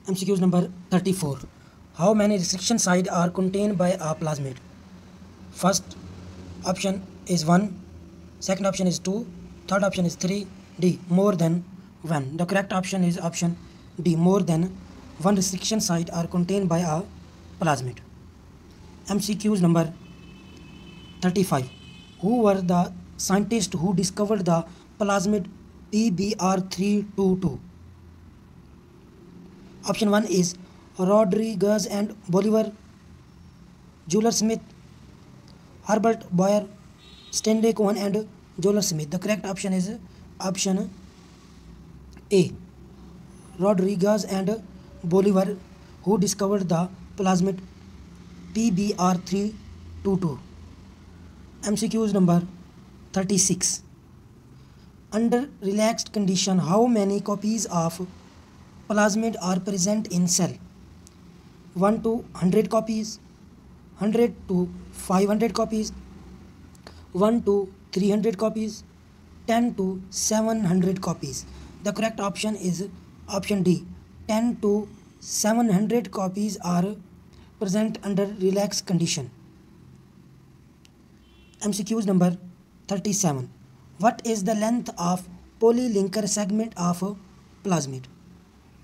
MCQs number 34. How many restriction sites are contained by a plasmid? First option is 1, second option is 2, third option is 3, D, more than 1. The correct option is option D, more than 1 restriction site are contained by a plasmid. MCQs number 35. Who were the scientists who discovered the plasmid PBr322? Option 1 is Rodriguez and Bolivar, Euler Smith, Herbert Boyer, Stanley Cohen and Euler Smith. The correct option is option A, Rodriguez and Bolivar, who discovered the plasmid PBr322. MCQs number 36. Under relaxed condition, how many copies of plasmid are present in cell? 1 to 100 copies, 100 to 500 copies, 1 to 300 copies, 10 to 700 copies. The correct option is option D. 10 to 700 copies are present under relaxed condition. MCQs number 37. What is the length of polylinker segment of plasmid?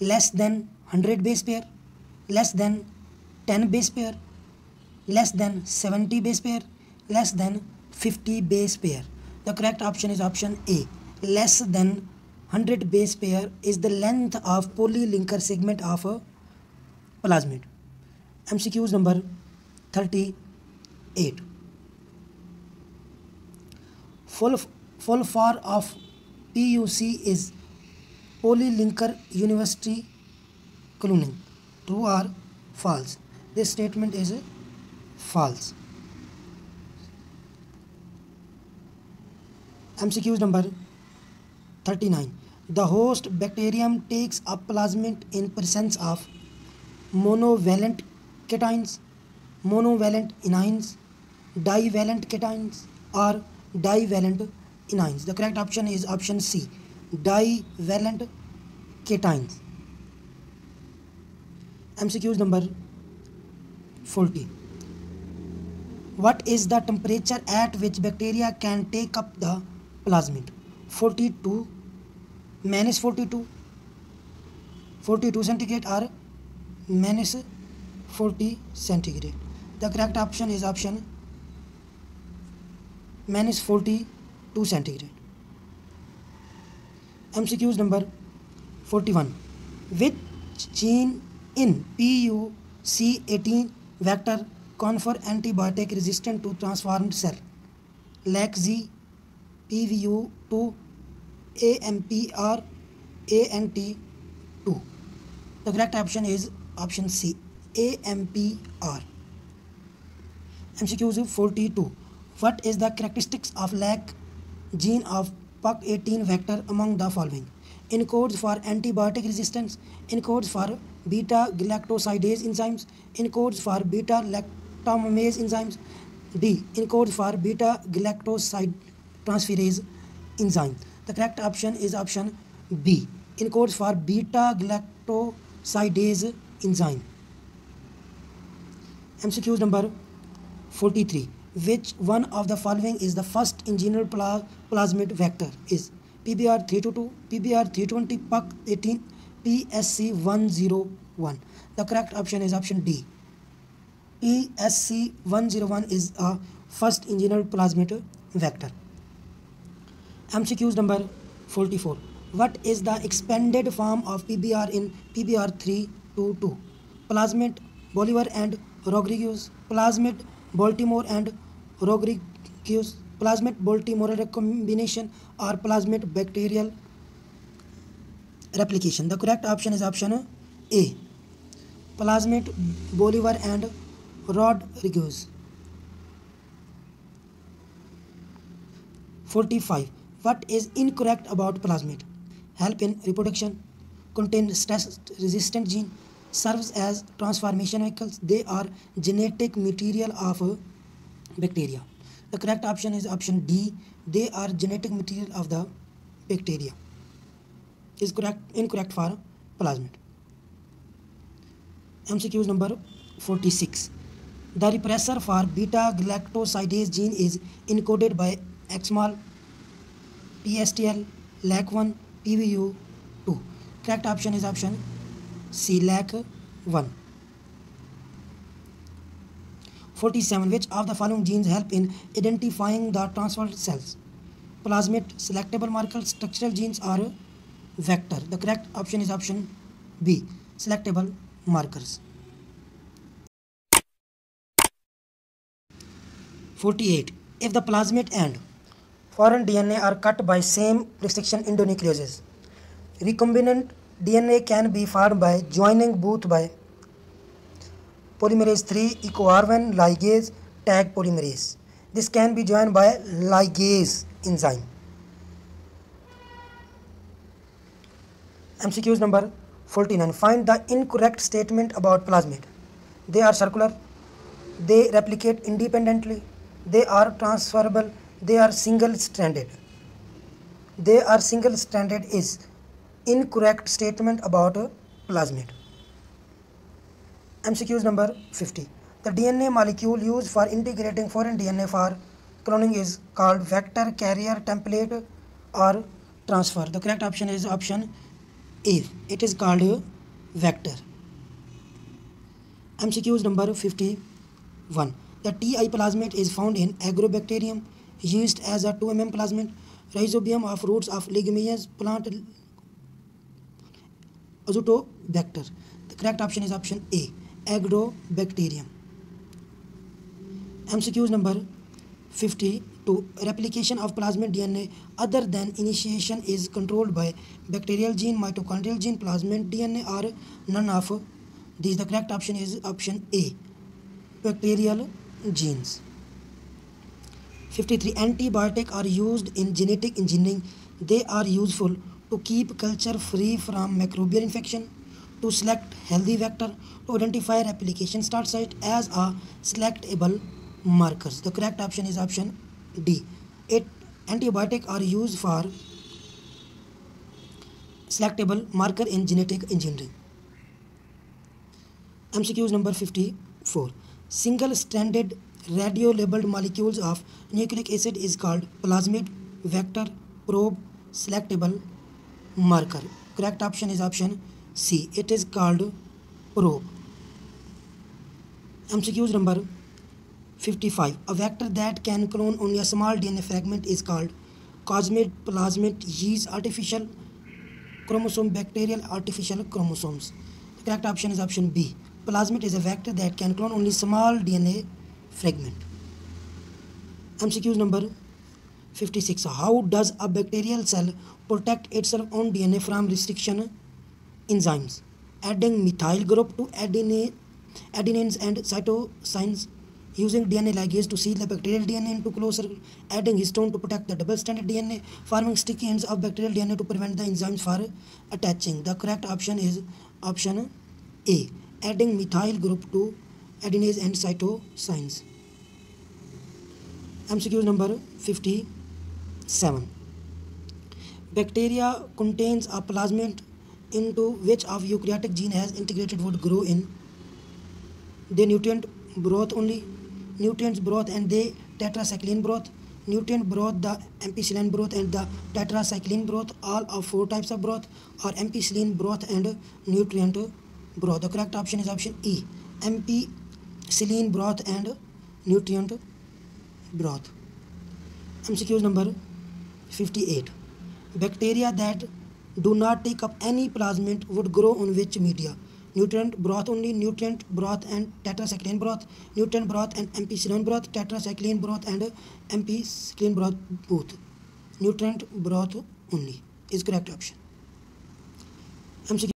Less than 100 base pair, less than 10 base pair, less than 70 base pair, less than 50 base pair. The correct option is option A. Less than 100 base pair is the length of polylinker segment of a plasmid. MCQs number 38. Full form of PUC is polylinker university cloning. True or false? This statement is false. MCQs number 39. The host bacterium takes up plasmid in presence of monovalent cations, monovalent anions, divalent cations, or divalent anions. The correct option is option C, divalent cations. MCQs number 40. What is the temperature at which bacteria can take up the plasmid? 42, minus 42, 42 centigrade or minus 40 centigrade. The correct option is option minus 42 centigrade. MCQs number 41. Which gene in PUC18 vector confer antibiotic resistant to transformed cell? LAC-Z, PVU2, AMPR, ANT2. The correct option is option C, AMPR. MCQs 42. What is the characteristics of LAC gene of PUC18 vector among the following? Encodes for antibiotic resistance, encodes for beta-galactosidase enzymes, encodes for beta-lactamase enzymes, D, encodes for beta-galactoside transferase enzyme. The correct option is option B, encodes for beta-galactosidase enzyme. MCQs number 43. Which one of the following is the first engineered plasmid vector? Is PBr322, PBr320, PUC18, PSC101. The correct option is option D. PSC101 is a first engineered plasmid vector. MCQs number 44. What is the expanded form of PBR in PBr322? Plasmid Bolivar and Rodriguez, plasmid Baltimore and Rodriguez, plasmid Baltimore recombination, or plasmid bacterial replication. The correct option is option A, plasmid Bolivar and Rodriguez. 45. What is incorrect about plasmid? Help in reproduction, contain stress-resistant gene, serves as transformation vehicles. They are genetic material of bacteria. The correct option is option D. They are genetic material of the bacteria. Is incorrect for plasmid. MCQs number 46. The repressor for beta-galactosidase gene is encoded by XMAL, PSTL, LAC1, PVU2. Correct option is option C, LAC1. 47. Which of the following genes help in identifying the transferred cells? Plasmid, selectable markers, structural genes, or vector? The correct option is option B, selectable markers. 48. If the plasmid and foreign DNA are cut by same restriction endonucleases, recombinant DNA can be formed by joining both by polymerase 3 ecoarvan ligase tag polymerase. This can be joined by ligase enzyme. MCQs number 49. Find the incorrect statement about plasmid. They are circular. They replicate independently. They are transferable. They are single-stranded. They are single-stranded is incorrect statement about plasmid. MCQs number 50. The DNA molecule used for integrating foreign DNA for cloning is called vector, carrier, template, or transfer. The correct option is option A. It is called vector. MCQs number 51. The TI plasmid is found in Agrobacterium, yeast as a 2 mm plasmid, rhizobium of roots of leguminous plant, Azotobacter. The correct option is option A, Agrobacterium. MCQs number 52. Replication of plasmid DNA other than initiation is controlled by bacterial gene, mitochondrial gene, plasmid DNA, or none of these. The correct option is option A, bacterial genes. 53. Antibiotics are used in genetic engineering. They are useful to keep culture free from microbial infection, to select healthy vector, to identify replication start site as a selectable markers. The correct option is option D. Antibiotics are used for selectable marker in genetic engineering. MCQs number 54. Single-stranded radio-labeled molecules of nucleic acid is called plasmid, vector, probe, selectable marker. Correct option is option C. It is called probe. MCQs number 55. A vector that can clone only a small DNA fragment is called cosmid, plasmid, yeast, artificial chromosome, bacterial artificial chromosomes. The correct option is option B. Plasmid is a vector that can clone only small DNA fragment. MCQs number 56. How does a bacterial cell protect itself on DNA from restriction enzymes? Adding methyl group to adenines and cytosines, using DNA ligase to seal the bacterial DNA into close circle, adding histone to protect the double-stranded DNA, forming sticky ends of bacterial DNA to prevent the enzymes from attaching. The correct option is option A, adding methyl group to adenines and cytosines. MCQ number 57. Bacteria contains a plasmid into which of eukaryotic gene has integrated would grow in the nutrient broth only, nutrients broth and the tetracycline broth, nutrient broth, the ampicillin broth and the tetracycline broth, all of 4 types of broth, or ampicillin broth and nutrient broth. The correct option is option E, ampicillin broth and nutrient broth. MCQ number 58. Bacteria that do not take up any plasmid would grow on which media? Nutrient broth only, nutrient broth and tetracycline broth, nutrient broth and ampicillin broth, tetracycline broth and ampicillin broth both. Nutrient broth only is correct option. MCQ